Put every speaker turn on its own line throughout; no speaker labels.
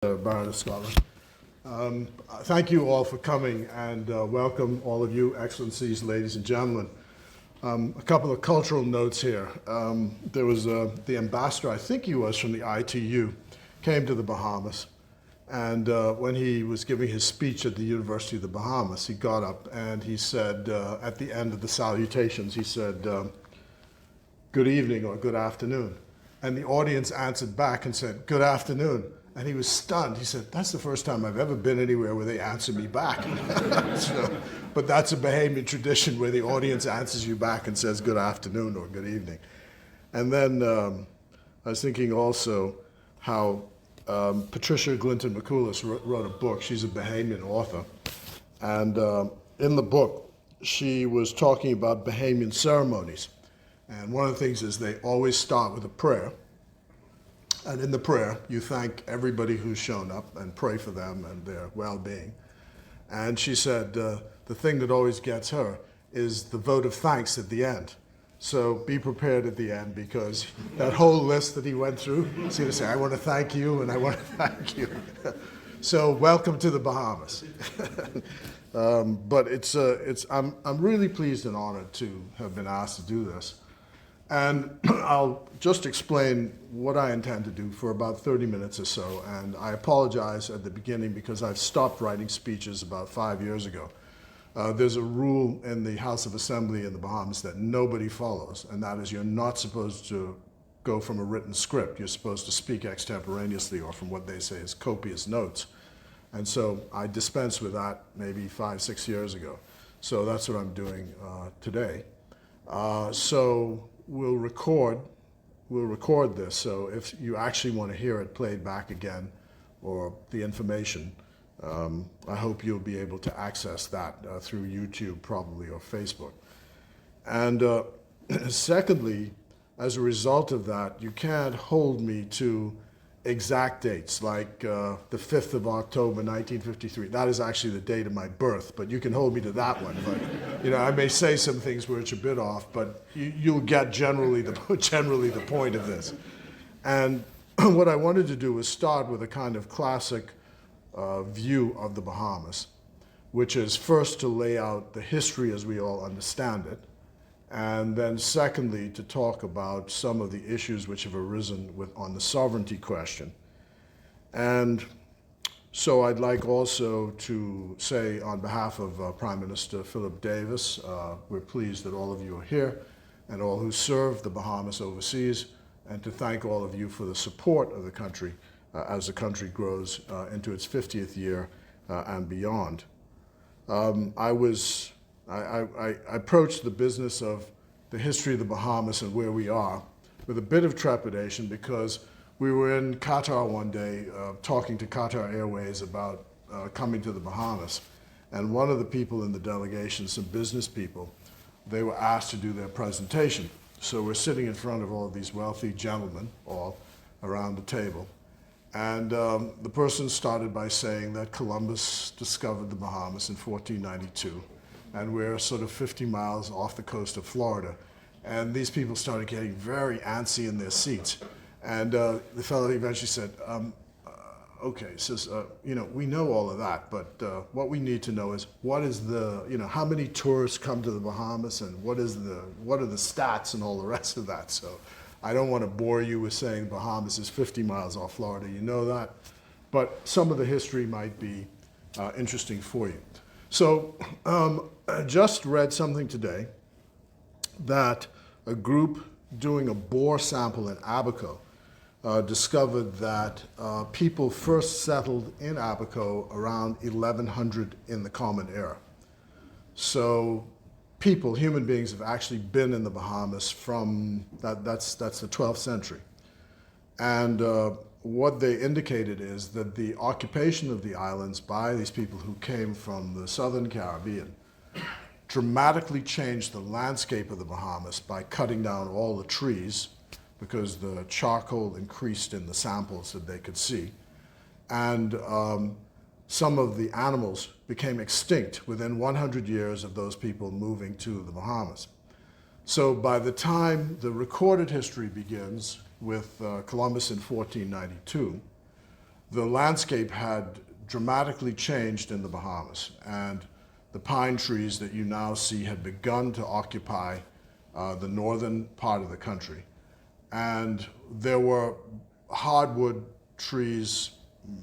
Baron of Scotland. Thank you all for coming, and welcome all of you, excellencies, ladies and gentlemen. A couple of cultural notes here. There was the ambassador, I think he was from the ITU, came to the Bahamas, and when he was giving his speech at the University of the Bahamas, he got up and he said, at the end of the salutations, he said, "Good evening" or "Good afternoon." And the audience answered back and said, "Good afternoon." And he was stunned. He said, "That's the first time I've ever been anywhere where they answer me back." But that's a Bahamian tradition where the audience answers you back and says good afternoon or good evening. And then I was thinking also how Patricia Glinton McCoulis wrote a book. She's a Bahamian author. And in the book, she was talking about Bahamian ceremonies. And one of the things is they always start with a prayer. And in the prayer, you thank everybody who's shown up and pray for them and their well-being. And she said the thing that always gets her is the vote of thanks at the end. So be prepared at the end, because that whole list that he went through, he's going to say, "I want to thank you and I want to thank you." So welcome to the Bahamas. But I'm really pleased and honored to have been asked to do this. And I'll just explain what I intend to do for about 30 minutes or so. And I apologize at the beginning because I've stopped writing speeches about 5 years ago. There's a rule in the House of Assembly in the Bahamas that nobody follows, and that is you're not supposed to go from a written script. You're supposed to speak extemporaneously, or from what they say is copious notes. And so I dispensed with that maybe 5, 6 years ago. So that's what I'm doing today. So we'll record this, so if you actually want to hear it played back again, or the information, I hope you'll be able to access that through YouTube probably, or Facebook. And secondly, as a result of that, you can't hold me to exact dates, like the 5th of October, 1953. That is actually the date of my birth, but you can hold me to that one. But I may say some things where it's a bit off, but you'll get generally the point of this. And what I wanted to do was start with a kind of classic view of the Bahamas, which is first to lay out the history as we all understand it, and then secondly, to talk about some of the issues which have arisen on the sovereignty question. And so I'd like also to say, on behalf of Prime Minister Philip Davis, we're pleased that all of you are here, and all who serve the Bahamas overseas, and to thank all of you for the support of the country as the country grows into its 50th year and beyond. I approached the business of the history of the Bahamas and where we are with a bit of trepidation, because we were in Qatar one day talking to Qatar Airways about coming to the Bahamas. And one of the people in the delegation, some business people, they were asked to do their presentation. So we're sitting in front of all of these wealthy gentlemen all around the table. And the person started by saying that Columbus discovered the Bahamas in 1492. And we're sort of 50 miles off the coast of Florida. And these people started getting very antsy in their seats. And the fellow eventually said, okay, says, we know all of that, but what we need to know is what is how many tourists come to the Bahamas, and what are the stats and all the rest of that. So I don't want to bore you with saying Bahamas is 50 miles off Florida, you know that. But some of the history might be interesting for you. So I just read something today that a group doing a bore sample in Abaco discovered that people first settled in Abaco around 1100 in the Common Era. So human beings have actually been in the Bahamas from, that's the 12th century. And what they indicated is that the occupation of the islands by these people who came from the southern Caribbean dramatically changed the landscape of the Bahamas by cutting down all the trees, because the charcoal increased in the samples that they could see. And some of the animals became extinct within 100 years of those people moving to the Bahamas. So by the time the recorded history begins with Columbus in 1492, the landscape had dramatically changed in the Bahamas, and the pine trees that you now see had begun to occupy the northern part of the country. And there were hardwood trees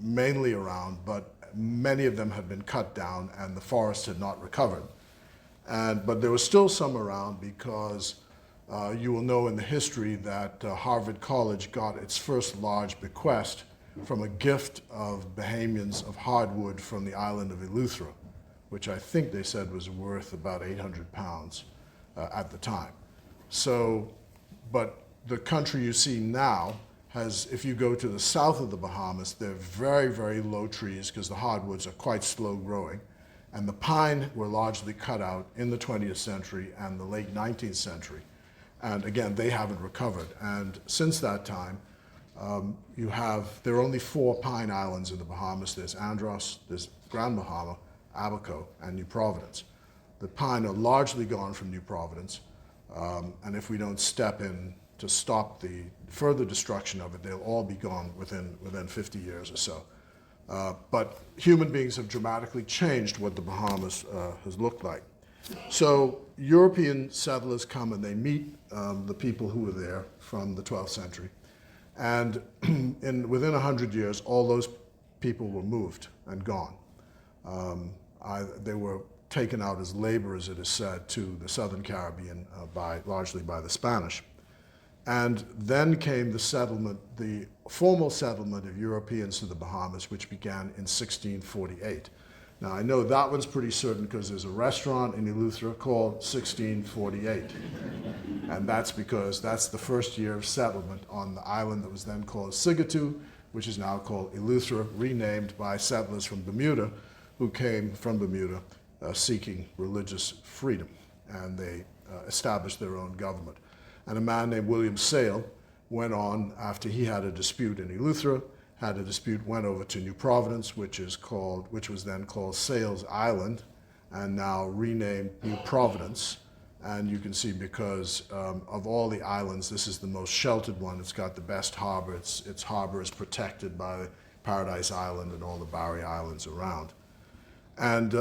mainly around, but many of them had been cut down and the forest had not recovered. But there was still some around because you will know in the history that Harvard College got its first large bequest from a gift of Bahamians of hardwood from the island of Eleuthera, which I think they said was worth about 800 pounds at the time. So, but the country you see now has, if you go to the south of the Bahamas, they're very, very low trees because the hardwoods are quite slow growing. And the pine were largely cut out in the 20th century and the late 19th century. And again, they haven't recovered. And since that time, there are only 4 pine islands in the Bahamas. There's Andros, there's Grand Bahama, Abaco, and New Providence. The pine are largely gone from New Providence. And if we don't step in to stop the further destruction of it, they'll all be gone within 50 years or so. But human beings have dramatically changed what the Bahamas has looked like. So European settlers come and they meet the people who were there from the 12th century. And within 100 years, all those people were moved and gone. They were taken out as laborers, it is said, to the Southern Caribbean, largely by the Spanish. And then came the settlement, the formal settlement of Europeans to the Bahamas, which began in 1648. Now, I know that one's pretty certain because there's a restaurant in Eleuthera called 1648. And that's because that's the first year of settlement on the island that was then called Sigatu, which is now called Eleuthera, renamed by settlers from Bermuda, who came from Bermuda seeking religious freedom. And they established their own government. And a man named William Sale went on, after he had a dispute in Eleuthera, had a dispute, went over to New Providence, which was then called Sale's Island, and now renamed New Providence. And you can see because of all the islands, this is the most sheltered one. It's got the best harbor. Its harbor is protected by Paradise Island and all the Barry Islands around. And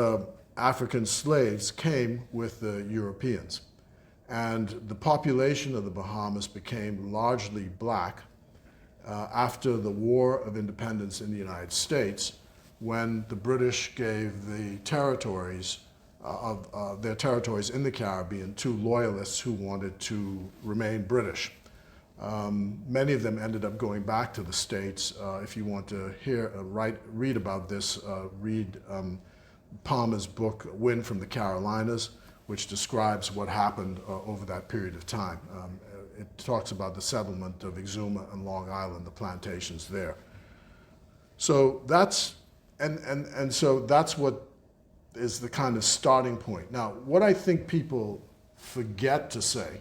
African slaves came with the Europeans. And the population of the Bahamas became largely black after the War of Independence in the United States, when the British gave the territories their territories in the Caribbean to loyalists who wanted to remain British. Many of them ended up going back to the States. If you want to read about this, read Palmer's book, Wind from the Carolinas, which describes what happened over that period of time. It talks about the settlement of Exuma and Long Island, the plantations there. So that's, so that's what is the kind of starting point. Now, what I think people forget to say,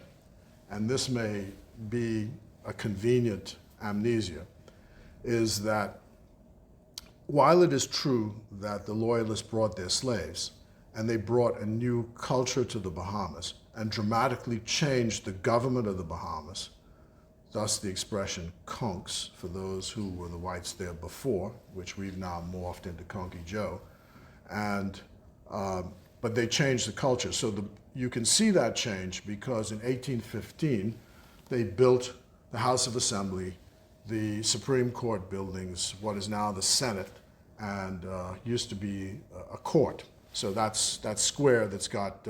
and this may be a convenient amnesia, is that while it is true that the Loyalists brought their slaves, and they brought a new culture to the Bahamas and dramatically changed the government of the Bahamas, thus the expression conks for those who were the whites there before, which we've now morphed into Conky Joe. But they changed the culture. So you can see that change because in 1815, they built the House of Assembly, the Supreme Court buildings, what is now the Senate, and used to be a court. So that's that square that's got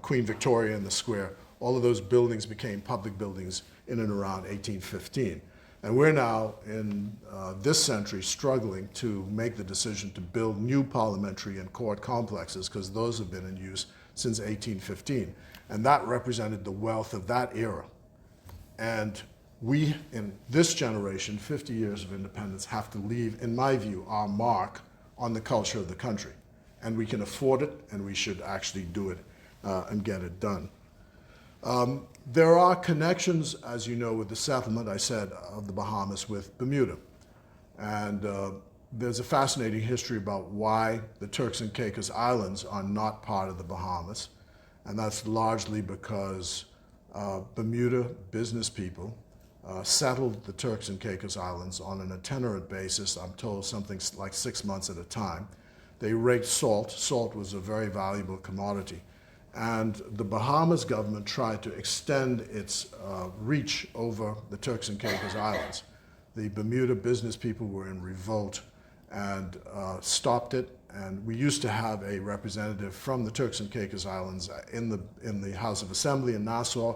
Queen Victoria in the square. All of those buildings became public buildings in and around 1815. And we're now in this century struggling to make the decision to build new parliamentary and court complexes because those have been in use since 1815. And that represented the wealth of that era. And we, in this generation, 50 years of independence, have to leave, in my view, our mark on the culture of the country. And we can afford it, and we should actually do it and get it done. There are connections, as you know, with the settlement, I said, of the Bahamas with Bermuda. And there's a fascinating history about why the Turks and Caicos Islands are not part of the Bahamas. And that's largely because Bermuda business people settled the Turks and Caicos Islands on an itinerant basis, I'm told something like 6 months at a time. They raked salt. Salt was a very valuable commodity. And the Bahamas government tried to extend its reach over the Turks and Caicos Islands. The Bermuda business people were in revolt and stopped it. And we used to have a representative from the Turks and Caicos Islands in the House of Assembly in Nassau.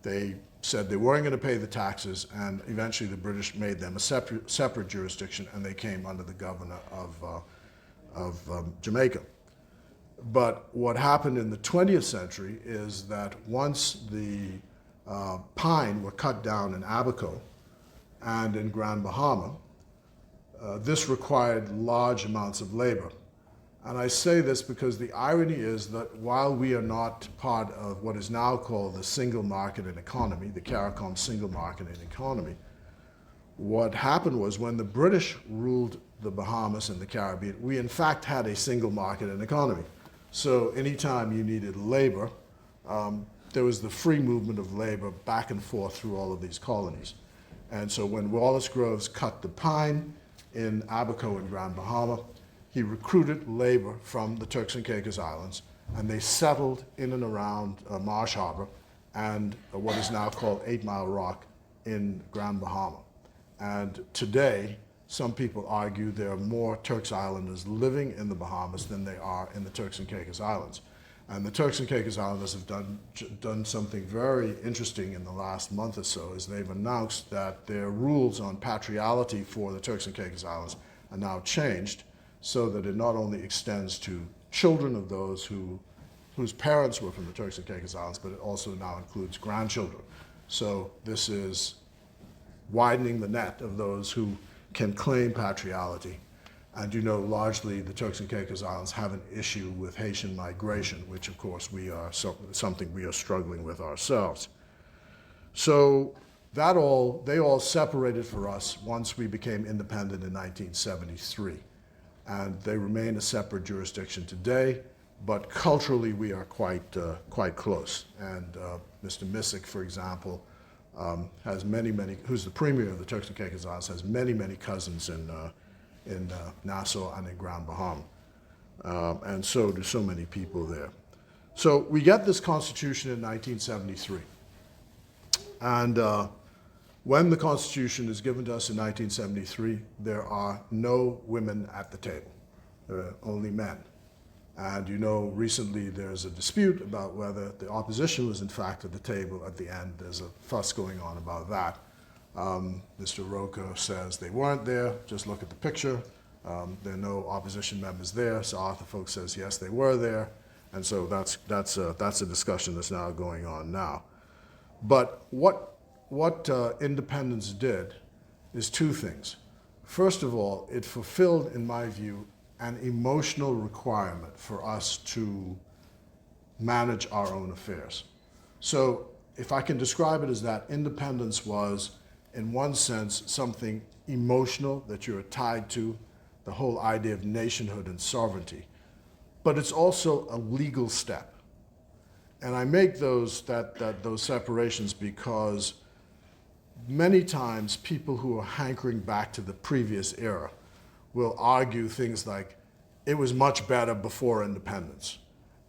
They said they weren't going to pay the taxes, and eventually the British made them a separate jurisdiction, and they came under the governor of Jamaica. But what happened in the 20th century is that once the pine were cut down in Abaco and in Grand Bahama, this required large amounts of labor. And I say this because the irony is that while we are not part of what is now called the single market and economy, the CARICOM single market and economy, what happened was when the British ruled the Bahamas and the Caribbean, we in fact had a single market and economy. So anytime you needed labor, there was the free movement of labor back and forth through all of these colonies. And so when Wallace Groves cut the pine in Abaco and Grand Bahama, he recruited labor from the Turks and Caicos Islands, and they settled in and around Marsh Harbor and what is now called 8 Mile Rock in Grand Bahama. And today, some people argue there are more Turks Islanders living in the Bahamas than there are in the Turks and Caicos Islands. And the Turks and Caicos Islanders have done something very interesting in the last month or so, is they've announced that their rules on patriality for the Turks and Caicos Islands are now changed, so that it not only extends to children of those whose parents were from the Turks and Caicos Islands, but it also now includes grandchildren. So this is widening the net of those who can claim patriality. And you know, largely the Turks and Caicos Islands have an issue with Haitian migration, which of course something we are struggling with ourselves. So they all separated for us once we became independent in 1973. And they remain a separate jurisdiction today, but culturally we are quite close. And Mr. Missick, for example, has many, who's the premier of the Turks and Caicos Islands, has many cousins in Nassau and in Grand Bahama. And so do so many people there. So we get this constitution in 1973. And when the Constitution is given to us in 1973, there are no women at the table. There are only men. And you know, recently there's a dispute about whether the opposition was in fact at the table at the end. There's a fuss going on about that. Mr. Roca says they weren't there. Just look at the picture. There are no opposition members there. So Arthur Folks says, yes, they were there. And so that's a discussion that's now going on now. But what independence did is two things. First of all, it fulfilled, in my view, an emotional requirement for us to manage our own affairs. So if I can describe it as that, independence was, in one sense, something emotional that you're tied to, the whole idea of nationhood and sovereignty. But it's also a legal step. And I make those separations because many times people who are hankering back to the previous era will argue things like, it was much better before independence.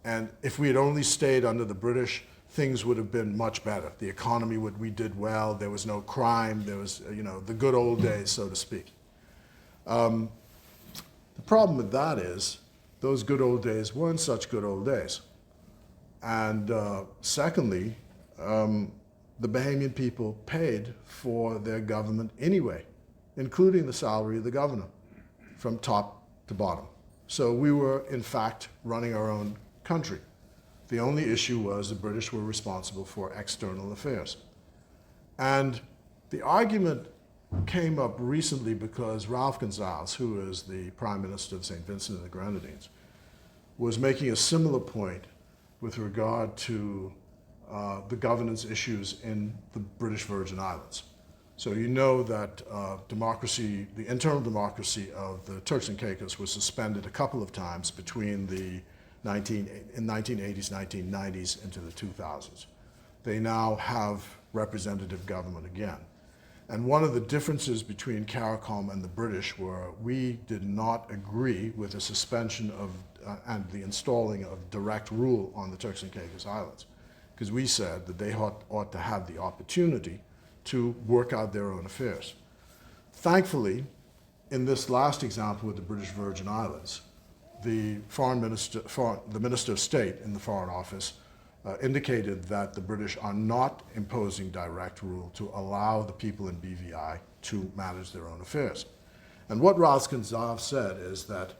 And if we had only stayed under the British, things would have been much better. The economy we did well, there was no crime, there was, the good old days, so to speak. The problem with that is, those good old days weren't such good old days. And secondly, the Bahamian people paid for their government anyway, including the salary of the governor, from top to bottom. So we were, in fact, running our own country. The only issue was the British were responsible for external affairs. And the argument came up recently because Ralph Gonsalves, who is the Prime Minister of St. Vincent and the Grenadines, was making a similar point with regard to the governance issues in the British Virgin Islands. So you know that democracy, the internal democracy of the Turks and Caicos was suspended a couple of times between the 1980s, 1990s into the 2000s. They now have representative government again. And one of the differences between CARICOM and the British were we did not agree with the suspension of and the installing of direct rule on the Turks and Caicos Islands, because we said that they ought to have the opportunity to work out their own affairs. Thankfully, in this last example with the British Virgin Islands, the Minister of State in the Foreign Office indicated that the British are not imposing direct rule to allow the people in BVI to manage their own affairs. And what Razkanzov said is that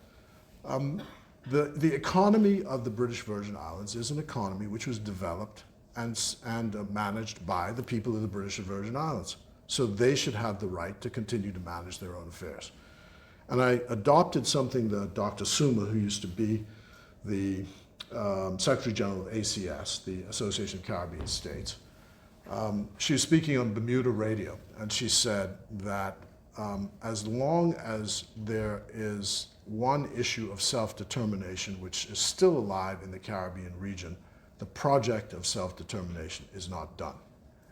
the economy of the British Virgin Islands is an economy which was developed and managed by the people of the British Virgin Islands. So they should have the right to continue to manage their own affairs. And I adopted something that Dr. Suma, who used to be the Secretary General of ACS, the Association of Caribbean States, she was speaking on Bermuda radio, and she said that as long as there is one issue of self-determination which is still alive in the Caribbean region, the project of self-determination is not done.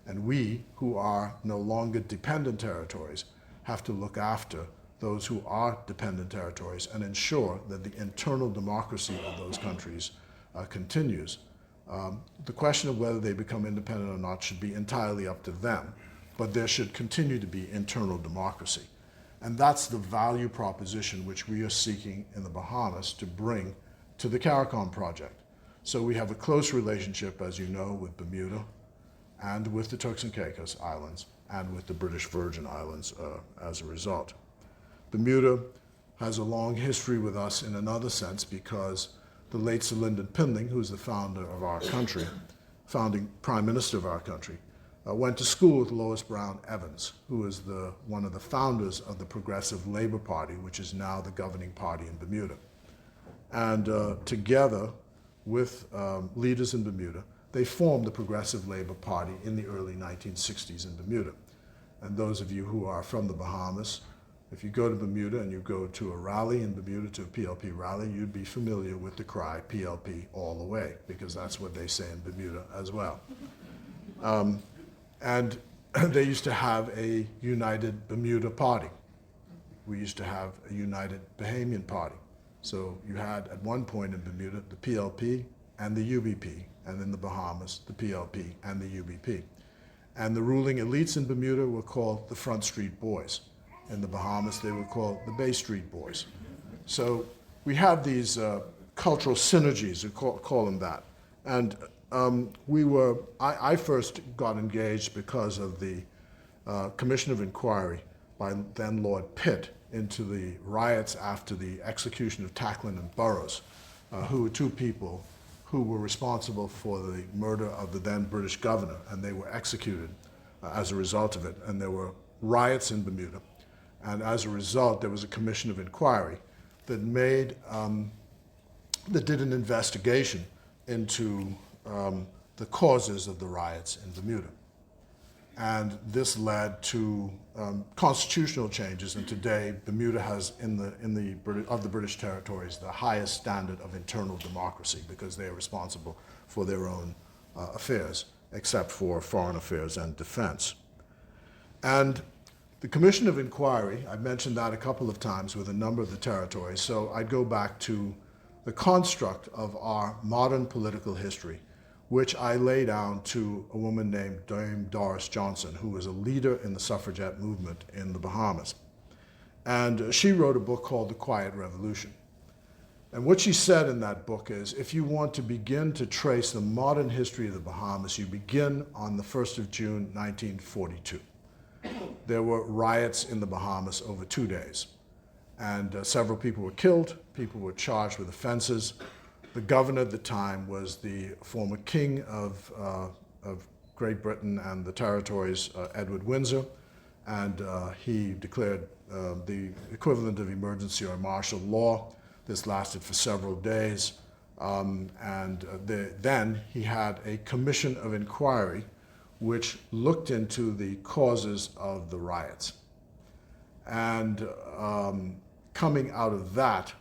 And we, who are no longer dependent territories, have to look after those who are dependent territories and ensure that the internal democracy of those countries continues. The question of whether they become independent or not should be entirely up to them, but there should continue to be internal democracy. And that's the value proposition which we are seeking in the Bahamas to bring to the CARICOM project. So we have a close relationship, as you know, with Bermuda and with the Turks and Caicos Islands and with the British Virgin Islands as a result. Bermuda has a long history with us in another sense because the late Sir Lyndon Pinling, who's the founder of our country, founding Prime Minister of our country, went to school with Lois Brown Evans, who is one of the founders of the Progressive Labour Party, which is now the governing party in Bermuda. And together with leaders in Bermuda, they formed the Progressive Labour Party in the early 1960s in Bermuda. And those of you who are from the Bahamas, if you go to Bermuda and you go to a rally in Bermuda, to a PLP rally, you'd be familiar with the cry, PLP all the way, because that's what they say in Bermuda as well. And they used to have a united Bermuda party. We used to have a united Bahamian party. So you had, at one point in Bermuda, the PLP and the UBP, and in the Bahamas, the PLP and the UBP. And the ruling elites in Bermuda were called the Front Street Boys. In the Bahamas, they were called the Bay Street Boys. So we have these cultural synergies, we call them that. And I first got engaged because of the Commission of Inquiry by then Lord Pitt into the riots after the execution of Tacklin and Burroughs, who were two people who were responsible for the murder of the then British governor, and they were executed as a result of it. And there were riots in Bermuda. And as a result, there was a commission of inquiry that that did an investigation into the causes of the riots in Bermuda. And this led to constitutional changes, and today Bermuda has, of the British territories, the highest standard of internal democracy because they are responsible for their own affairs, except for foreign affairs and defense. And the Commission of Inquiry, I've mentioned that a couple of times with a number of the territories, so I'd go back to the construct of our modern political history, which I lay down to a woman named Dame Doris Johnson, who was a leader in the suffragette movement in the Bahamas. And she wrote a book called The Quiet Revolution. And what she said in that book is, if you want to begin to trace the modern history of the Bahamas, you begin on the 1st of June, 1942. There were riots in the Bahamas over 2 days. And several people were killed, people were charged with offenses. The governor at the time was the former king of Great Britain and the territories, Edward Windsor, and he declared the equivalent of emergency or martial law. This lasted for several days, then he had a commission of inquiry which looked into the causes of the riots. And coming out of that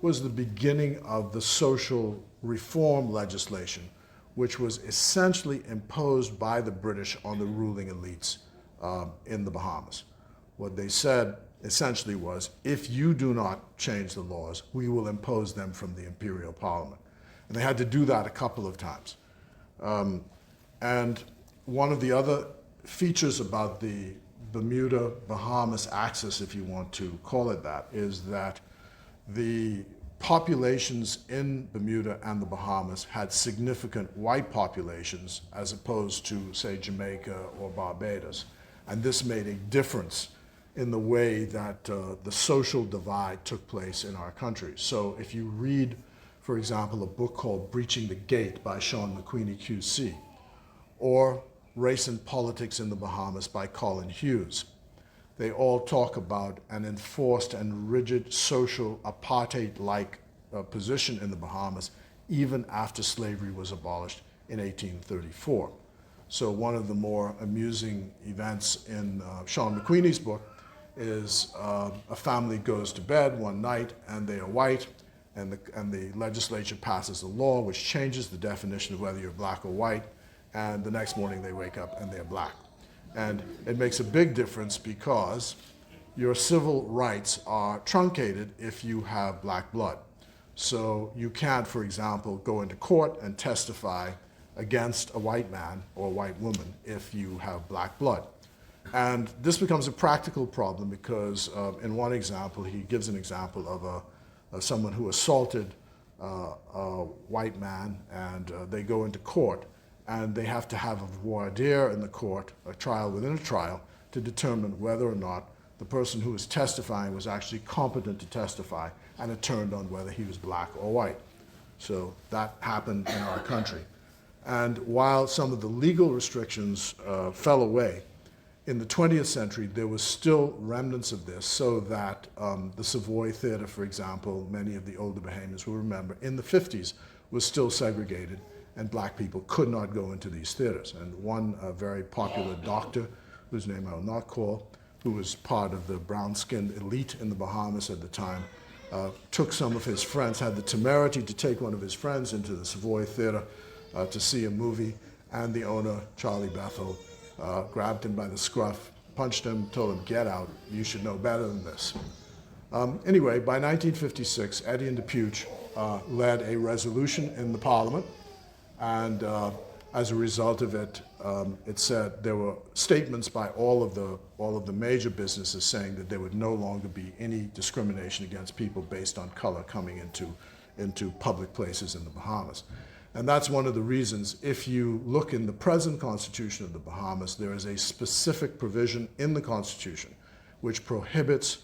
was the beginning of the social reform legislation, which was essentially imposed by the British on the ruling elites in the Bahamas. What they said essentially was, if you do not change the laws, we will impose them from the imperial parliament. And they had to do that a couple of times. And one of the other features about the Bermuda-Bahamas axis, if you want to call it that, is that the populations in Bermuda and the Bahamas had significant white populations as opposed to, say, Jamaica or Barbados. And this made a difference in the way that the social divide took place in our country. So if you read, for example, a book called Breaching the Gate by Sean McQueenie QC, or Race and Politics in the Bahamas by Colin Hughes, they all talk about an enforced and rigid social apartheid-like position in the Bahamas, even after slavery was abolished in 1834. So one of the more amusing events in Sean McQueenie's book is a family goes to bed one night and they are white, and the legislature passes a law which changes the definition of whether you're black or white, and the next morning they wake up and they're black. And it makes a big difference because your civil rights are truncated if you have black blood. So you can't, for example, go into court and testify against a white man or a white woman if you have black blood. And this becomes a practical problem because in one example, he gives an example of someone who assaulted a white man, and they go into court, and they have to have a voir dire in the court, a trial within a trial, to determine whether or not the person who was testifying was actually competent to testify, and it turned on whether he was black or white. So that happened in our country. And while some of the legal restrictions fell away, in the 20th century, there was still remnants of this, so that the Savoy Theater, for example, many of the older Bahamians will remember, in the 50s was still segregated, and black people could not go into these theaters. And one very popular doctor, whose name I will not call, who was part of the brown-skinned elite in the Bahamas at the time, took some of his friends, had the temerity to take one of his friends into the Savoy Theater to see a movie, and the owner, Charlie Bethel, grabbed him by the scruff, punched him, told him, "Get out, you should know better than this." Anyway, by 1956, Eddie and DePuch led a resolution in the Parliament, and as a result of it, it said there were statements by all of the major businesses saying that there would no longer be any discrimination against people based on color coming into public places in the Bahamas. And that's one of the reasons, if you look in the present Constitution of the Bahamas, there is a specific provision in the Constitution which prohibits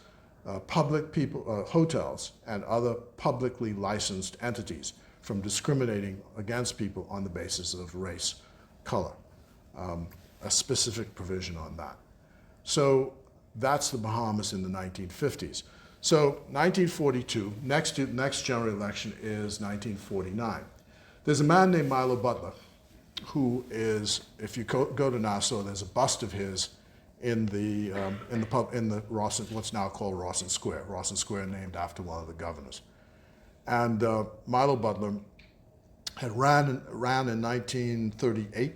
hotels and other publicly licensed entities from discriminating against people on the basis of race, color, a specific provision on that. So that's the Bahamas in the 1950s. So 1942, next general election is 1949. There's a man named Milo Butler who is, if you go to Nassau, there's a bust of his in the Rawson, what's now called Rawson Square. Rawson Square named after one of the governors. And Milo Butler had ran in 1938,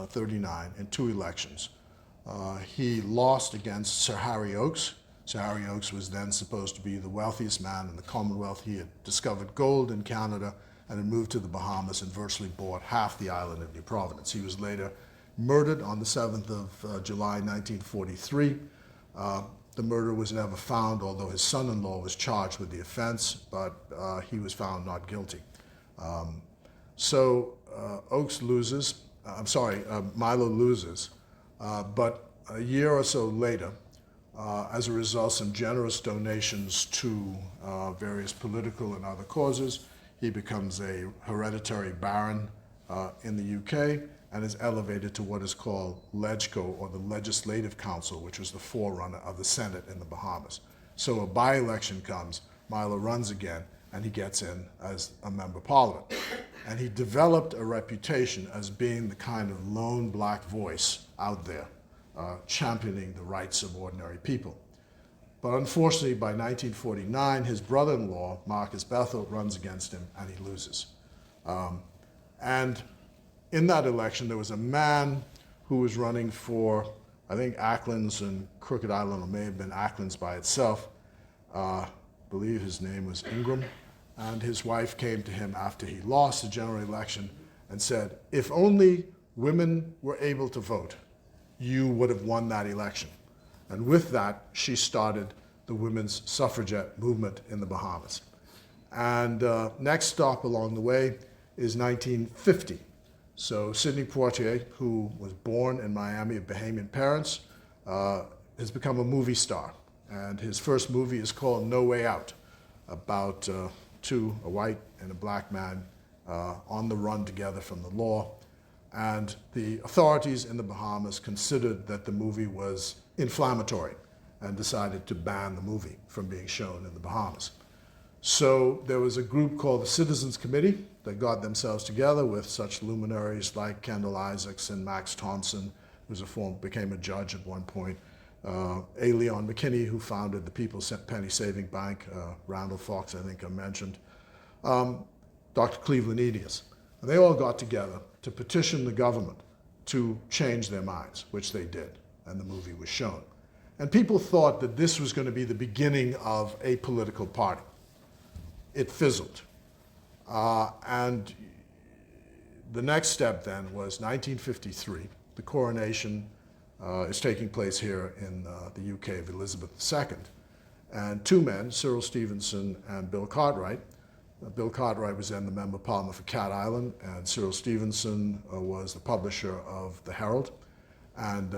39 in 2 elections. He lost against Sir Harry Oakes. Sir Harry Oakes was then supposed to be the wealthiest man in the Commonwealth. He had discovered gold in Canada and had moved to the Bahamas and virtually bought half the island of New Providence. He was later murdered on the 7th of July, 1943. The murderer was never found, although his son-in-law was charged with the offense, but he was found not guilty. So Oakes loses, Milo loses, but a year or so later, as a result of some generous donations to various political and other causes, he becomes a hereditary baron in the UK and is elevated to what is called LegCo, or the Legislative Council, which was the forerunner of the Senate in the Bahamas. So a by-election comes, Milo runs again, and he gets in as a member of parliament. And he developed a reputation as being the kind of lone black voice out there, championing the rights of ordinary people. But unfortunately, by 1949, his brother-in-law, Marcus Bethel, runs against him, and he loses. And in that election, there was a man who was running for I think Ackland's and Crooked Island, or may have been Ackland's by itself. I believe his name was Ingram. And his wife came to him after he lost the general election and said, if only women were able to vote, you would have won that election. And with that, she started the women's suffragette movement in the Bahamas. And next stop along the way is 1950. So Sidney Poitier, who was born in Miami of Bahamian parents, has become a movie star. And his first movie is called No Way Out, about a white and a black man on the run together from the law. And the authorities in the Bahamas considered that the movie was inflammatory and decided to ban the movie from being shown in the Bahamas. So there was a group called the Citizens Committee that got themselves together with such luminaries like Kendall Isaacs and Max Thompson, who became a judge at one point, A. Leon McKinney, who founded the People's Penny Saving Bank, Randall Fox, I think I mentioned, Dr. Cleveland Edius. And they all got together to petition the government to change their minds, which they did, and the movie was shown. And people thought that this was going to be the beginning of a political party. It fizzled. And the next step then was 1953. The coronation is taking place here in the UK of Elizabeth II. And two men, Cyril Stevenson and Bill Cartwright. Bill Cartwright was then the Member of Parliament for Cat Island, and Cyril Stevenson was the publisher of the Herald. And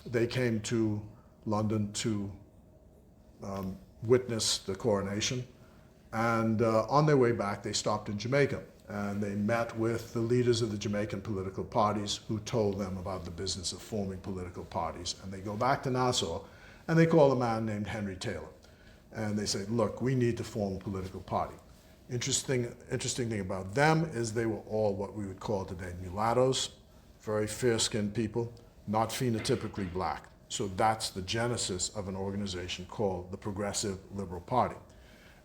they came to London to witness the coronation. And on their way back, they stopped in Jamaica. And they met with the leaders of the Jamaican political parties who told them about the business of forming political parties. And they go back to Nassau, and they call a man named Henry Taylor. And they say, look, we need to form a political party. Interesting thing about them is they were all what we would call today mulattoes, very fair-skinned people, not phenotypically black. So that's the genesis of an organization called the Progressive Liberal Party.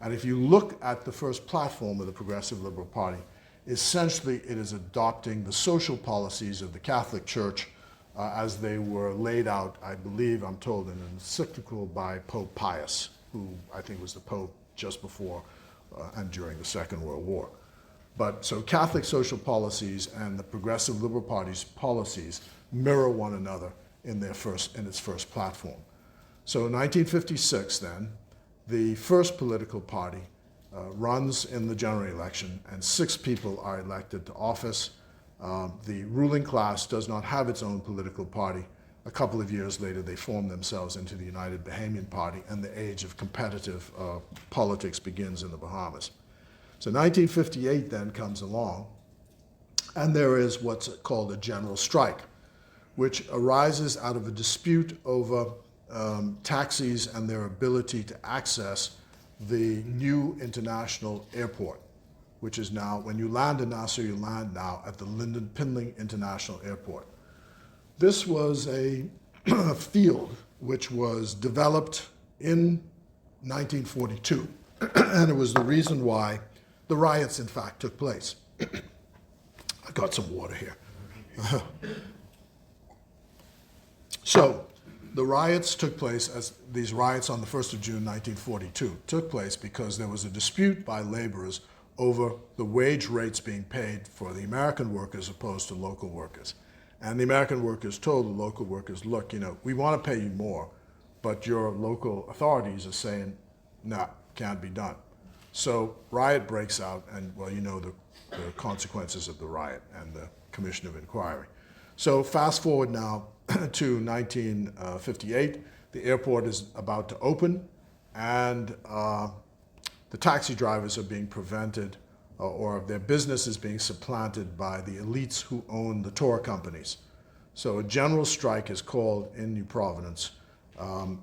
And if you look at the first platform of the Progressive Liberal Party, essentially it is adopting the social policies of the Catholic Church as they were laid out, I believe, I'm told, in an encyclical by Pope Pius, who I think was the Pope just before and during the Second World War. But so Catholic social policies and the Progressive Liberal Party's policies mirror one another in its first platform. So in 1956 then, the first political party runs in the general election, and 6 people are elected to office. The ruling class does not have its own political party. A couple of years later, they form themselves into the United Bahamian Party, and the age of competitive politics begins in the Bahamas. So 1958 then comes along, and there is what's called a general strike, which arises out of a dispute over taxis and their ability to access the new international airport, which is now, when you land in Nassau, you land now at the Lyndon Pindling International Airport. This was a field which was developed in 1942, and it was the reason why the riots, in fact, took place. I got some water here. So the riots took place, as these riots on the 1st of June 1942 took place because there was a dispute by laborers over the wage rates being paid for the American workers opposed to local workers. And the American workers told the local workers, look, we want to pay you more, but your local authorities are saying, no, can't be done. So riot breaks out, and well, the consequences of the riot and the Commission of Inquiry. So fast forward now to 1958, the airport is about to open, and the taxi drivers are being prevented, or their business is being supplanted by the elites who own the tour companies. So a general strike is called in New Providence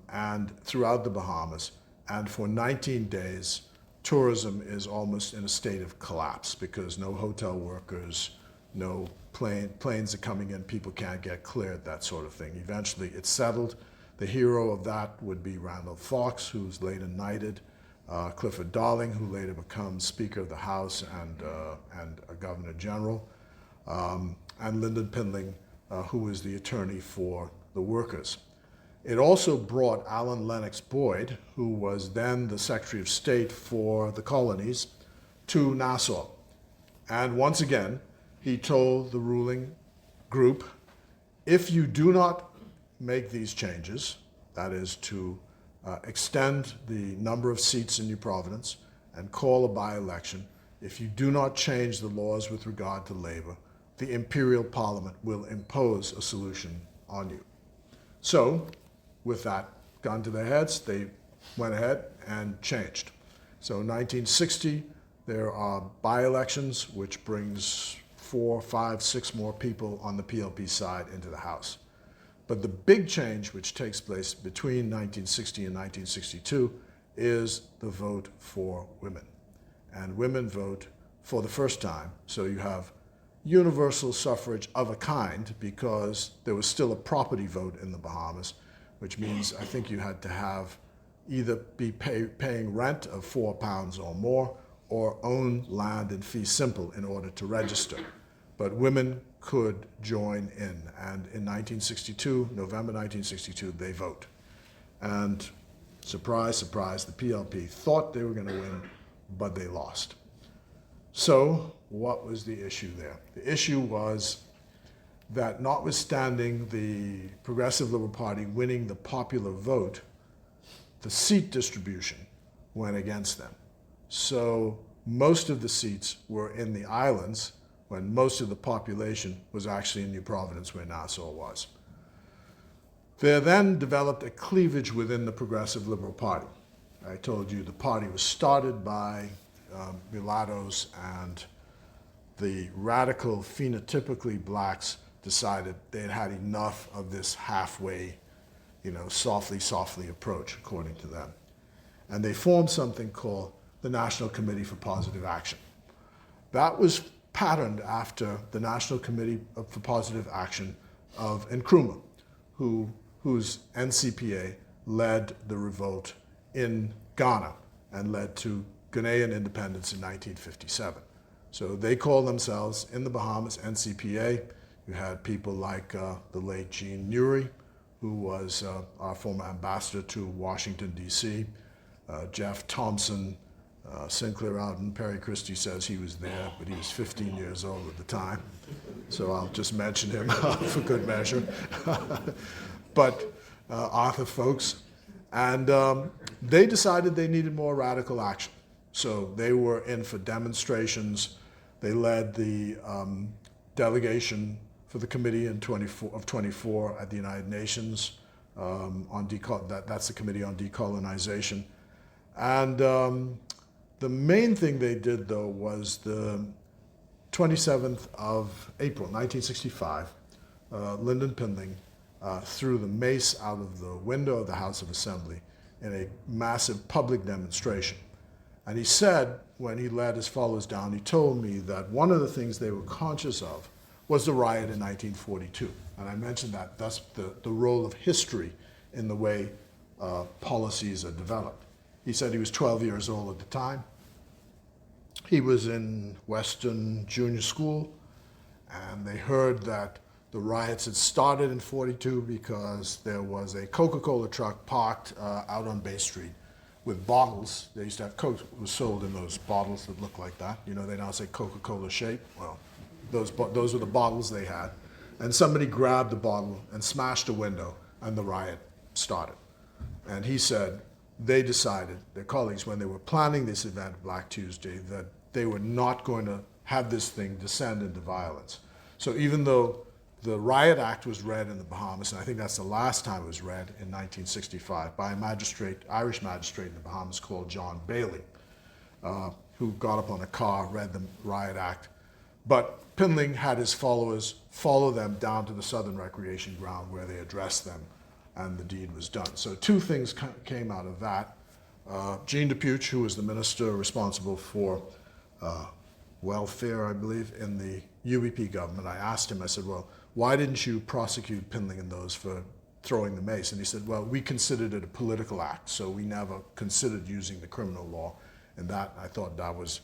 and throughout the Bahamas, and for 19 days, tourism is almost in a state of collapse because no hotel workers, no planes are coming in, people can't get cleared, that sort of thing. Eventually it's settled. The hero of that would be Randall Fox, who's later knighted, Clifford Darling, who later becomes Speaker of the House and a Governor General, and Lyndon Pindling, who is the attorney for the workers. It also brought Allen Lennox Boyd, who was then the Secretary of State for the colonies, to Nassau. And once again, he told the ruling group, if you do not make these changes, that is to extend the number of seats in New Providence and call a by-election, if you do not change the laws with regard to labor, the Imperial Parliament will impose a solution on you. So, with that gun to their heads, they went ahead and changed. So in 1960, there are by-elections, which brings 4, 5, 6 more people on the PLP side into the House. But the big change which takes place between 1960 and 1962 is the vote for women. And women vote for the first time. So you have universal suffrage of a kind, because there was still a property vote in the Bahamas, which means I think you had to have either be paying rent of £4 or more, or own land in fee simple in order to register. But women could join in, and in 1962, November 1962, they vote. And surprise, surprise, the PLP thought they were going to win, but they lost. So what was the issue there? The issue was that notwithstanding the Progressive Liberal Party winning the popular vote, the seat distribution went against them. So most of the seats were in the islands, when most of the population was actually in New Providence, where Nassau was. There then developed a cleavage within the Progressive Liberal Party. I told you the party was started by mulattoes, and the radical, phenotypically blacks decided they'd had enough of this halfway, softly approach, according to them. And they formed something called the National Committee for Positive Action. That was patterned after the National Committee for Positive Action of Nkrumah, whose NCPA led the revolt in Ghana and led to Ghanaian independence in 1957. So they called themselves, in the Bahamas, NCPA. You had people like the late Jean Newry, who was our former ambassador to Washington, D.C., Jeff Thompson, Sinclair Alden. Perry Christie says he was there, but he was 15 years old at the time. So I'll just mention him for good measure. But Arthur Folks. And they decided they needed more radical action. So they were in for demonstrations. They led the delegation for the Committee of 24 at the United Nations. That's the Committee on Decolonization. And the main thing they did, though, was the 27th of April, 1965, Lyndon Pindling threw the mace out of the window of the House of Assembly in a massive public demonstration. And he said, when he led his followers down, he told me that one of the things they were conscious of was the riot in 1942. And I mentioned that that's the role of history in the way policies are developed. He said he was 12 years old at the time. He was in Western Junior School, and they heard that the riots had started in 42 because there was a Coca-Cola truck parked out on Bay Street with bottles. They used to have Coke was sold in those bottles that look like that. They now say Coca-Cola shape. Well, those were the bottles they had. And somebody grabbed the bottle and smashed a window, and the riot started. And he said they decided, their colleagues, when they were planning this event, Black Tuesday, that they were not going to have this thing descend into violence. So even though the Riot Act was read in the Bahamas, and I think that's the last time it was read in 1965, by a Irish magistrate in the Bahamas called John Bailey, who got up on a car, read the Riot Act. But Pindling had his followers follow them down to the Southern Recreation Ground, where they addressed them, and the deed was done. So two things came out of that. Jean Depuch, who was the minister responsible for welfare, I believe, in the UBP government, I asked him, I said, well, why didn't you prosecute Pindling and those for throwing the mace? And he said, well, we considered it a political act, so we never considered using the criminal law. And that, I thought that was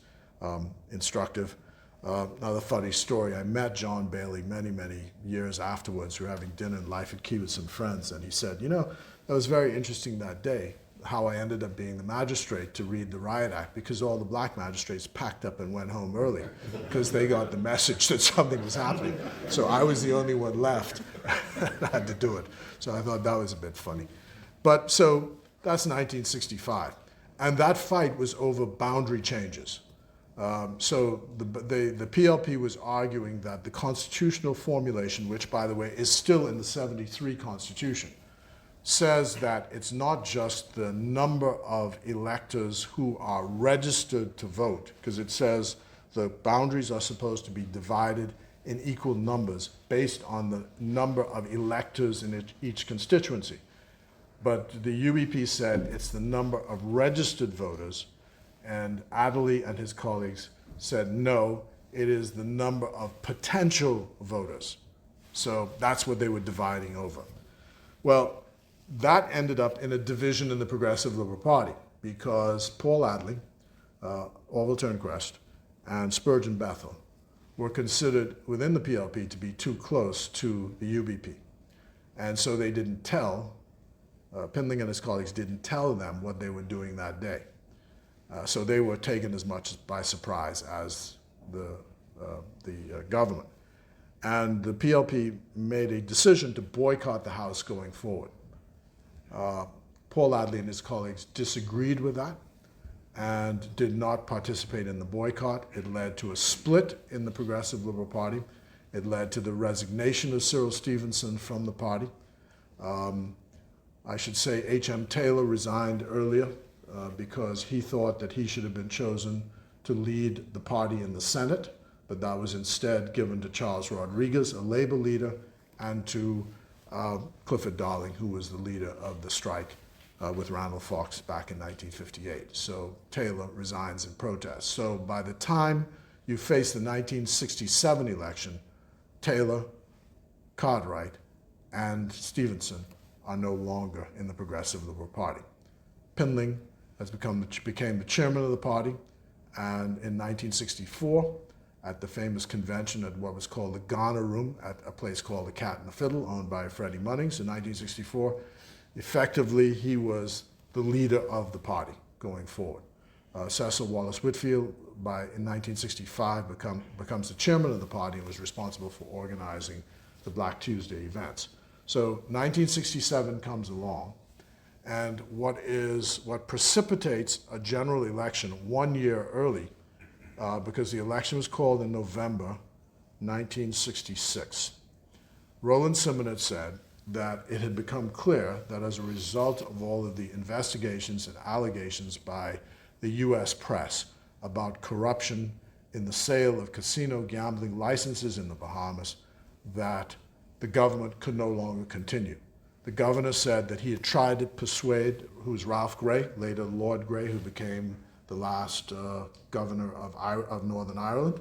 instructive. Another funny story, I met John Bailey many, many years afterwards. We were having dinner in Life at Key with some friends, and he said, you know, that was very interesting that day, how I ended up being the magistrate to read the Riot Act, because all the black magistrates packed up and went home early because they got the message that something was happening. So I was the only one left and I had to do it. So I thought that was a bit funny. But so that's 1965. And that fight was over boundary changes. So the PLP was arguing that the constitutional formulation, which, by the way, is still in the 73 Constitution, says that it's not just the number of electors who are registered to vote, because it says the boundaries are supposed to be divided in equal numbers based on the number of electors in each constituency. But the UEP said it's the number of registered voters, and Adderley and his colleagues said no, it is the number of potential voters. So that's what they were dividing over. Well, that ended up in a division in the Progressive Liberal Party because Paul Adderley, Orville Turnquest, and Spurgeon Bethel were considered within the PLP to be too close to the UBP. And so they didn't tell, Pindling and his colleagues didn't tell them what they were doing that day. So they were taken as much by surprise as the government. And the PLP made a decision to boycott the House going forward. Paul Adderley and his colleagues disagreed with that and did not participate in the boycott. It led to a split in the Progressive Liberal Party. It led to the resignation of Cyril Stevenson from the party. I should say H.M. Taylor resigned earlier because he thought that he should have been chosen to lead the party in the Senate, but that was instead given to Charles Rodriguez, a Labor leader, and to Clifford Darling, who was the leader of the strike with Randall Fox back in 1958. So Taylor resigns in protest. So by the time you face the 1967 election, Taylor, Cartwright, and Stevenson are no longer in the Progressive Liberal Party. Pindling became the chairman of the party, and in 1964, at the famous convention at what was called the Garner Room at a place called the Cat and the Fiddle, owned by Freddie Munnings in 1964, effectively he was the leader of the party going forward. Cecil Wallace Whitfield, in 1965, becomes the chairman of the party and was responsible for organizing the Black Tuesday events. So 1967 comes along, and what precipitates a general election 1 year early, because the election was called in November 1966. Roland Simonette said that it had become clear that as a result of all of the investigations and allegations by the US press about corruption in the sale of casino gambling licenses in the Bahamas, that the government could no longer continue. The governor said that he had tried to persuade, who's Ralph Grey, later Lord Grey, who became the last governor of Northern Ireland,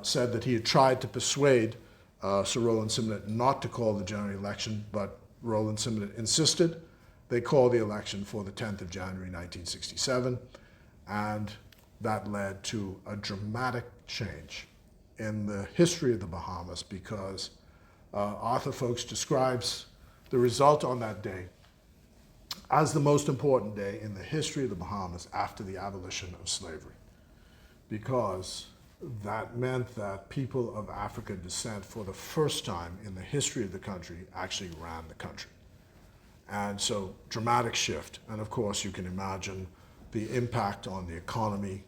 said that he had tried to persuade Sir Roland Simonette not to call the general election, but Roland Simonette insisted. They called the election for the 10th of January 1967, and that led to a dramatic change in the history of the Bahamas, because Arthur Folkes describes the result on that day as the most important day in the history of the Bahamas after the abolition of slavery, because that meant that people of African descent, for the first time in the history of the country, actually ran the country. And so, dramatic shift. And of course, you can imagine the impact on the economy.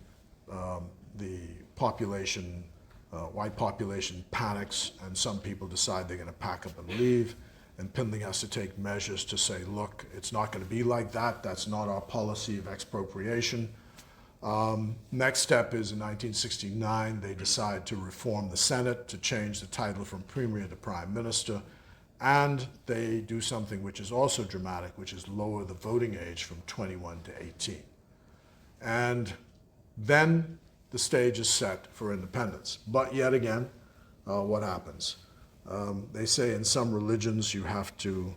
The population, white population panics, and some people decide they're going to pack up and leave. And Pindling has to take measures to say, look, it's not going to be like that. That's not our policy of expropriation. Next step is in 1969, they decide to reform the Senate, to change the title from Premier to Prime Minister. And they do something which is also dramatic, which is lower the voting age from 21 to 18. And then the stage is set for independence. But yet again, what happens? They say in some religions you have to,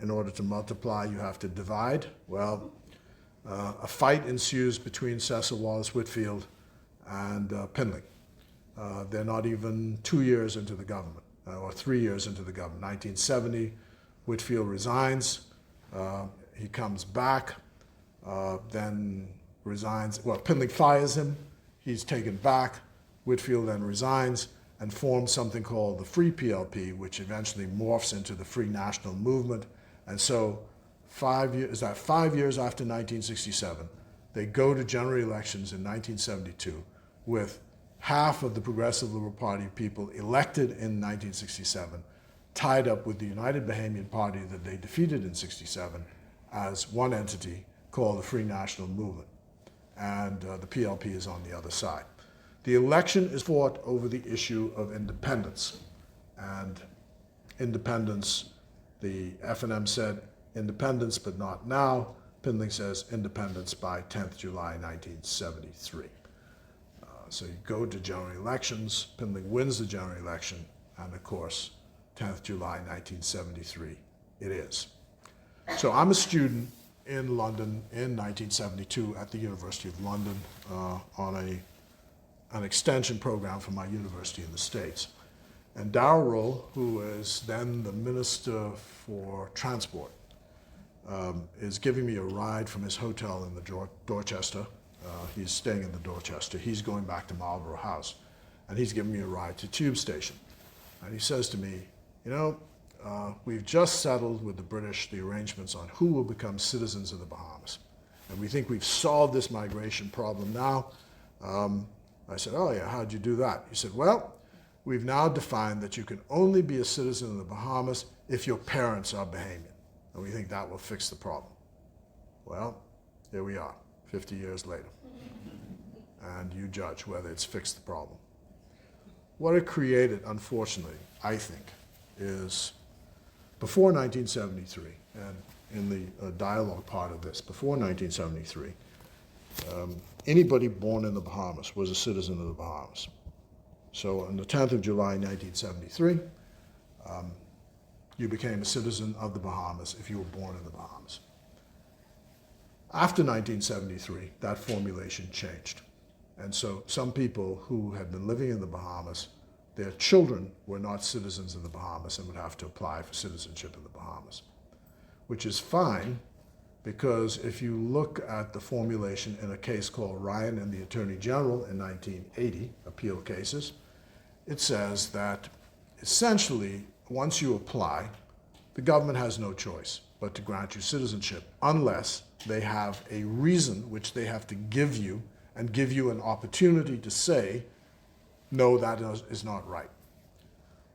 in order to multiply, you have to divide. Well, a fight ensues between Cecil Wallace Whitfield and Pindling. They're not even 2 years into the government, or 3 years into the government. 1970, Whitfield resigns. He comes back, then resigns. Well, Pinling fires him. He's taken back. Whitfield then resigns and forms something called the Free PLP, which eventually morphs into the Free National Movement. And so 5 years after 1967, they go to general elections in 1972 with half of the Progressive Liberal Party people elected in 1967, tied up with the United Bahamian Party that they defeated in 67 as one entity called the Free National Movement. And the PLP is on the other side. The election is fought over the issue of independence. And independence, the FNM said independence, but not now. Pinling says independence by 10th July 1973. So you go to general elections, Pinling wins the general election, and of course, 10th July 1973, it is. So I'm a student in London in 1972 at the University of London on an extension program for my university in the States. And Darrell Roll, who is then the Minister for Transport, is giving me a ride from his hotel in the Dorchester. He's staying in the Dorchester. He's going back to Marlborough House, and he's giving me a ride to Tube Station. And he says to me, you know, we've just settled with the British the arrangements on who will become citizens of the Bahamas. And we think we've solved this migration problem now. I said, oh yeah, how'd you do that? He said, well, we've now defined that you can only be a citizen of the Bahamas if your parents are Bahamian. And we think that will fix the problem. Well, here we are, 50 years later. And you judge whether it's fixed the problem. What it created, unfortunately, I think, is before 1973, and in the dialogue part of this, before 1973, anybody born in the Bahamas was a citizen of the Bahamas. So on the 10th of July 1973, you became a citizen of the Bahamas if you were born in the Bahamas. After 1973, that formulation changed. And so some people who had been living in the Bahamas, their children were not citizens of the Bahamas and would have to apply for citizenship in the Bahamas, which is fine, because if you look at the formulation in a case called Ryan and the Attorney General in 1980, appeal cases, it says that essentially, once you apply, the government has no choice but to grant you citizenship unless they have a reason which they have to give you and give you an opportunity to say, no, that is not right.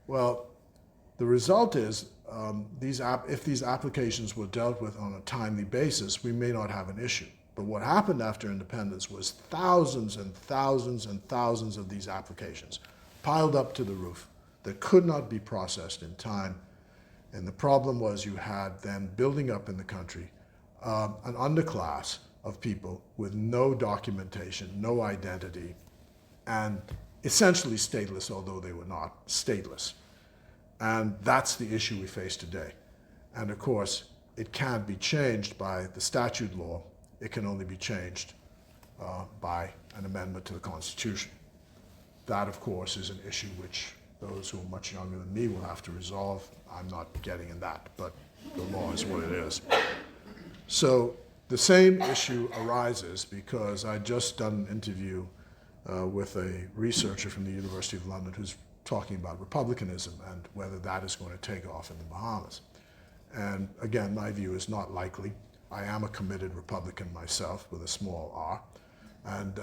Well, the result is, if these applications were dealt with on a timely basis, we may not have an issue. But what happened after independence was thousands and thousands and thousands of these applications piled up to the roof that could not be processed in time. And the problem was you had then building up in the country an underclass of people with no documentation, no identity, and essentially stateless, although they were not stateless. And that's the issue we face today. And of course, it can't be changed by the statute law. It can only be changed by an amendment to the Constitution. That, of course, is an issue which those who are much younger than me will have to resolve. I'm not getting in that, but the law is what it is. So the same issue arises because I just done an interview with a researcher from the University of London who's talking about republicanism and whether that is going to take off in the Bahamas. And again, my view is not likely. I am a committed Republican myself with a small r, and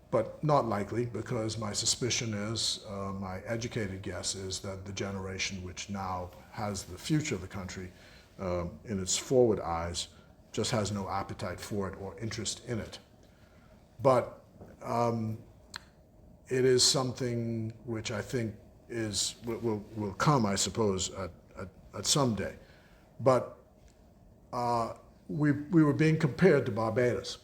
but not likely, because my suspicion is, my educated guess is that the generation which now has the future of the country in its forward eyes just has no appetite for it or interest in it. But it is something which I think will come, I suppose, at some day. But we were being compared to Barbados.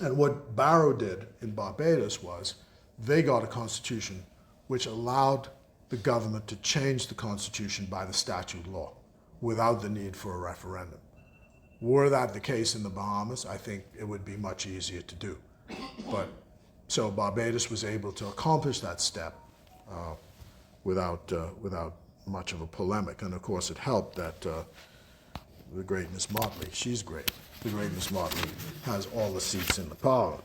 And what Barrow did in Barbados was they got a constitution which allowed the government to change the constitution by the statute law without the need for a referendum. Were that the case in the Bahamas, I think it would be much easier to do. But So Barbados was able to accomplish that step without much of a polemic. And of course, it helped that the great Miss Motley, she's great. The great Miss Motley has all the seats in the parliament.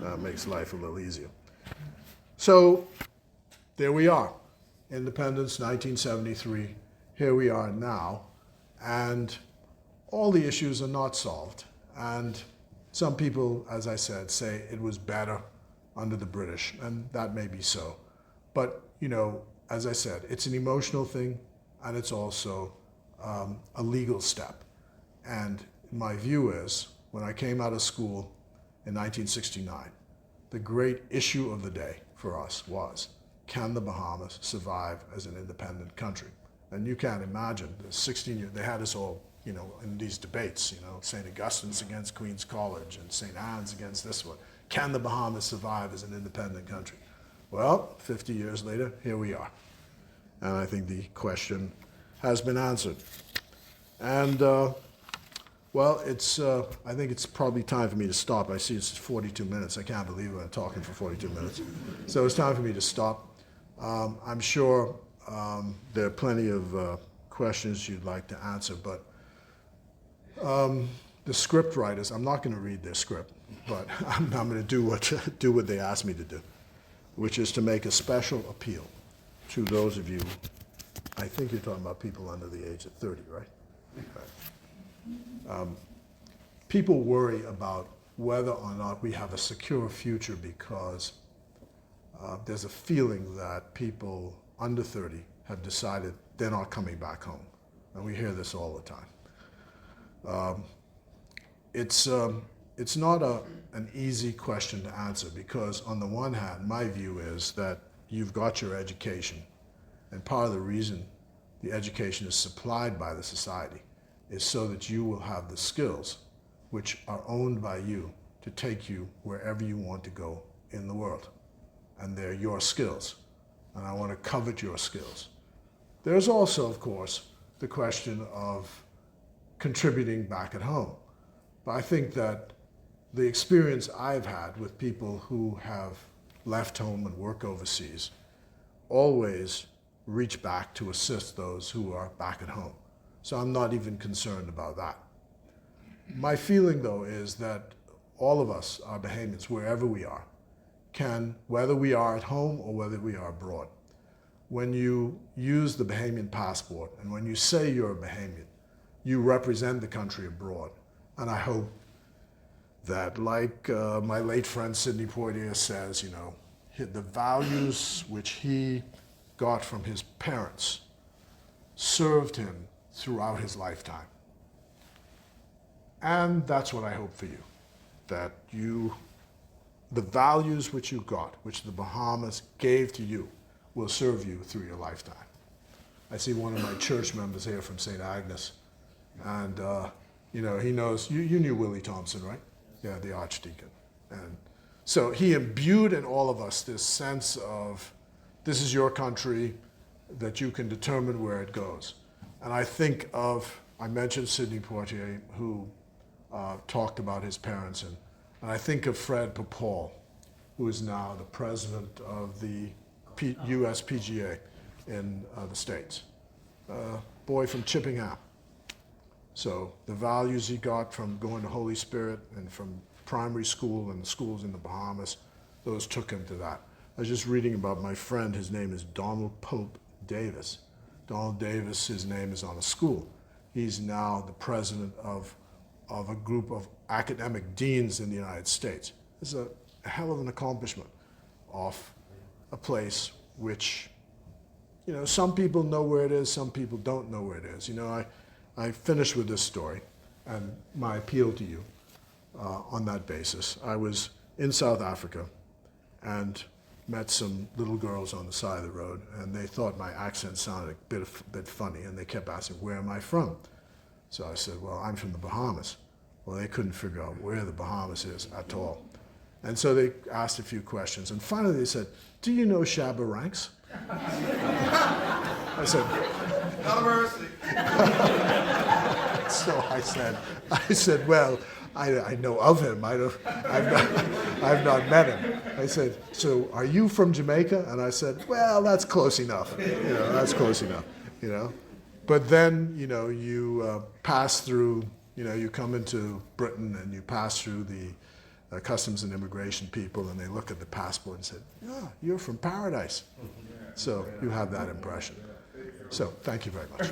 That makes life a little easier. So there we are. Independence, 1973. Here we are now. And all the issues are not solved. And some people, as I said, say it was better under the British, and that may be so. But, you know, as I said, it's an emotional thing, and it's also a legal step. And my view is, when I came out of school in 1969, the great issue of the day for us was, can the Bahamas survive as an independent country? And you can't imagine, the 16 years, they had us all, you know, in these debates, you know, St. Augustine's against Queen's College and St. Anne's against this one. Can the Bahamas survive as an independent country? Well, 50 years later, here we are. And I think the question has been answered. And, well, I think it's probably time for me to stop. I see it's 42 minutes. I can't believe I'm talking for 42 minutes. So it's time for me to stop. I'm sure there are plenty of questions you'd like to answer, but the script writers, I'm not going to read their script, but I'm going to do what they asked me to do, which is to make a special appeal to those of you. I think you're talking about people under the age of 30, right? Right. People worry about whether or not we have a secure future because there's a feeling that people under 30 have decided they're not coming back home. And we hear this all the time. It's not an easy question to answer because on the one hand, my view is that you've got your education, and part of the reason the education is supplied by the society is so that you will have the skills which are owned by you to take you wherever you want to go in the world. And they're your skills, and I want to covet your skills. There's also, of course, the question of contributing back at home. But I think that the experience I've had with people who have left home and work overseas always reach back to assist those who are back at home. So I'm not even concerned about that. My feeling, though, is that all of us are Bahamians, wherever we are, can, whether we are at home or whether we are abroad, when you use the Bahamian passport and when you say you're a Bahamian, you represent the country abroad. And I hope that, like my late friend Sidney Poitier says, you know, the values which he got from his parents served him throughout his lifetime. And that's what I hope for you, that the values which you got, which the Bahamas gave to you, will serve you through your lifetime. I see one of my church members here from St. Agnes, and you know, he knows, you knew Willie Thompson, right? Yeah, the Archdeacon. And so he imbued in all of us this sense of, this is your country, that you can determine where it goes. And I think of, I mentioned Sidney Poitier, who talked about his parents, and I think of Fred Papal, who is now the president of the US PGA in the States. Boy from Chippingham. So the values he got from going to Holy Spirit and from primary school and schools in the Bahamas, those took him to that. I was just reading about my friend, his name is Donald Pope Davis. Donald Davis, his name is on a school. He's now the president of a group of academic deans in the United States. It's a hell of an accomplishment of a place which, you know, some people know where it is, some people don't know where it is. You know, I finished with this story and my appeal to you on that basis. I was in South Africa and met some little girls on the side of the road, and they thought my accent sounded a bit funny, and they kept asking, where am I from? So I said, well, I'm from the Bahamas. Well, they couldn't figure out where the Bahamas is at all. And so they asked a few questions, and finally they said, do you know Shabba Ranks? I said,
not a mercy.
So I said, well, I know of him. I've not met him. I said, so are you from Jamaica? And I said, well, that's close enough. That's close enough, But then, you pass through, you come into Britain and you pass through the customs and immigration people, and they look at the passport and said, oh, you're from paradise. So you have that impression. So thank you very much.